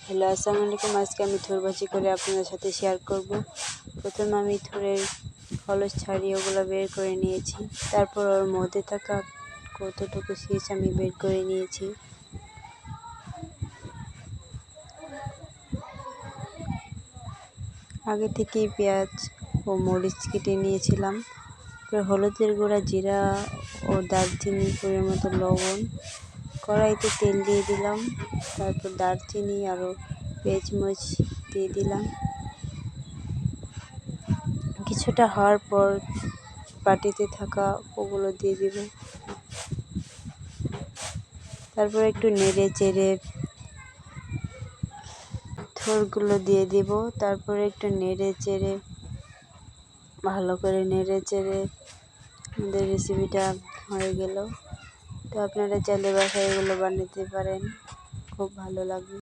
Hello, আসসালামু আলাইকুম। আজকে আমি থোর ভাজি করে আপনাদের সাথে শেয়ার করব। প্রথমে আমি থোরের খোলস ছাড়িয়ে ওগুলো বের করে নিয়েছি। তারপর ওর মধ্যে থাকা কতটুকু শীষ আমি বের করে নিয়েছি। আগে থেকেই পেঁয়াজ ও মরিচ কেটে নিয়েছিলাম। তারপর হলুদের গুঁড়া, জিরা ও দারচিনি, পরিমাণ মতো লবণ, কড়াইতে তেল দিয়ে দিলাম। তারপর দারচিনি আরও পেঁয়াজমরিচ দিয়ে দিলাম। কিছুটা হওয়ার পর বাটিতে থাকা ওগুলো দিয়ে দিব। তারপর একটু নেড়ে চেড়ে থোরগুলো দিয়ে দিব। তারপর একটু নেড়ে চেড়ে ভালো করে নেড়ে চেড়ে আমাদের রেসিপিটা হয়ে গেল। তো আপনারা চাইলে বাসায় এগুলো বানাতে পারেন, খুব ভালো লাগবে।